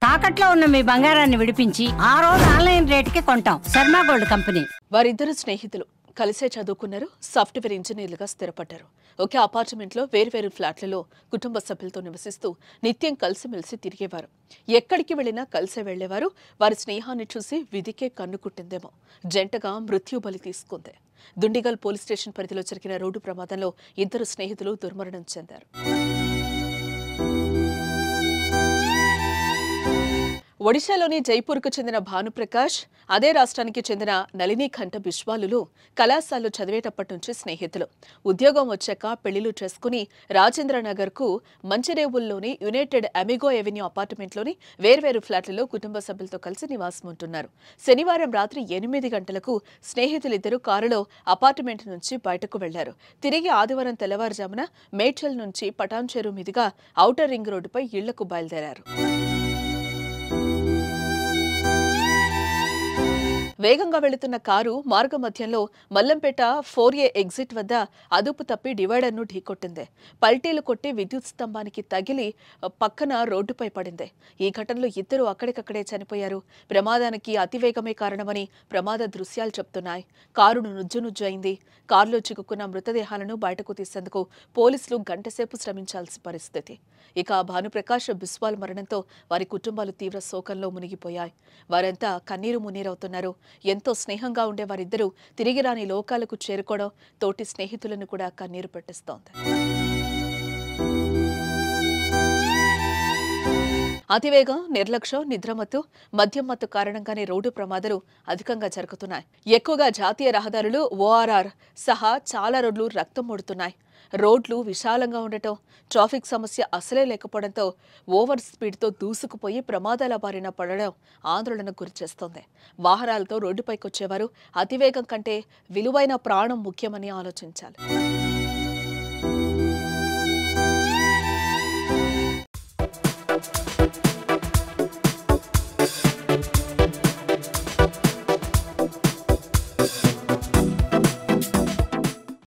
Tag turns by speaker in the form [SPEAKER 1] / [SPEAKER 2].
[SPEAKER 1] తాకట్లో ఉన్న మీ బంగారాన్ని విడిపించి ఆ రోజు ఆన్లైన్ రేటుకి కొంటాం. Sharma gold company.
[SPEAKER 2] వారిద్దరు స్నేహితులు కలిసే చదువుకున్నారు, సాఫ్ట్వేర్ ఇంజనీర్లుగా స్థిరపడ్డారు. ఒకే అపార్ట్మెంట్లో వేర్వేరు ఫ్లాట్లలో కుటుంబ సభ్యులతో నివసిస్తూ నిత్యం కలిసిమెలిసి తిరిగేవారు. ఎక్కడికి వెళ్లినా కలిసే వెళ్లేవారు. వారి స్నేహాన్ని చూసి విధికే కన్ను కుట్టిందేమో జంటగా మృత్యు బలి తీసుకుంది. దుండిగల్ పోలీస్ స్టేషన్ పరిధిలో జరిగిన రోడ్డు ప్రమాదంలో ఇద్దరు స్నేహితులు దుర్మరణం చెందారు. ఒడిశాలోని జైపూర్కు చెందిన భానుప్రకాష్, అదే రాష్ట్రానికి చెందిన నళినీకంఠ బిశ్వాలులు కళాశాలలో చదివేటప్పటి నుంచి స్నేహితులు. ఉద్యోగం వచ్చాక పెళ్లిళ్లు చేసుకుని రాజేంద్రనగర్కు మంచిరేవుల్లోని యునైటెడ్ అమిగో ఎవెన్యూ అపార్ట్మెంట్లోని వేర్వేరు ఫ్లాట్లలో కుటుంబ సభ్యులతో కలిసి నివాసం ఉంటున్నారు. శనివారం రాత్రి 8 గంటలకు స్నేహితులిద్దరూ కారులో అపార్ట్మెంట్ నుంచి బయటకు వెళ్లారు. తిరిగి ఆదివారం తెల్లవారుజామున మేడ్చల్ నుంచి పటాన్చెరు మీదుగా ఔటర్ రింగ్ రోడ్డుపై ఇళ్లకు బయలుదేరారు. వేగంగా వెళుతున్న కారు మార్గమధ్యంలో మల్లంపేట 4A ఎగ్జిట్ వద్ద అదుపు తప్పి డివైడర్ను ఢీకొట్టింది. పల్టీలు కొట్టి విద్యుత్ స్తంభానికి తగిలి పక్కన రోడ్డుపై పడింది. ఈ ఘటనలో ఇద్దరు అక్కడికక్కడే చనిపోయారు. ప్రమాదానికి అతివేగమే కారణమని ప్రమాద దృశ్యాలు చెప్తున్నాయి. కారును నుజ్జునుజ్జు అయింది. కారులో చిక్కుకున్న మృతదేహాలను బయటకు తీసేందుకు పోలీసులు గంటసేపు శ్రమించాల్సిన పరిస్థితి. ఇక భానుప్రకాష్ బిస్వాల్ మరణంతో వారి కుటుంబాలు తీవ్ర శోకంలో మునిగిపోయాయి. వారంతా కన్నీరు మున్నీరవుతున్నారు. ఎంతో స్నేహంగా ఉండే వారిద్దరూ తిరిగి రాని లోకాలకు చేరుకోవడం తోటి స్నేహితులను కూడా కన్నీరు పెట్టిస్తోంది. అతివేగం, నిర్లక్ష్యం, నిద్రమత్తు, మద్యం మత్తు కారణంగానే రోడ్డు ప్రమాదాలు అధికంగా జరుగుతున్నాయి. ఎక్కువగా జాతీయ రహదారులు, ORR సహా చాలా రోడ్లు రక్తం మూడుతున్నాయి. రోడ్లు విశాలంగా ఉండటం, ట్రాఫిక్ సమస్య అసలే లేకపోవడంతో ఓవర్ స్పీడ్తో దూసుకుపోయి ప్రమాదాల బారిన పడడం ఆందోళనకు గురిచేస్తోంది. వాహనాలతో రోడ్డుపైకి వచ్చేవారు అతివేగం కంటే విలువైన ప్రాణం ముఖ్యమని ఆలోచించాలి.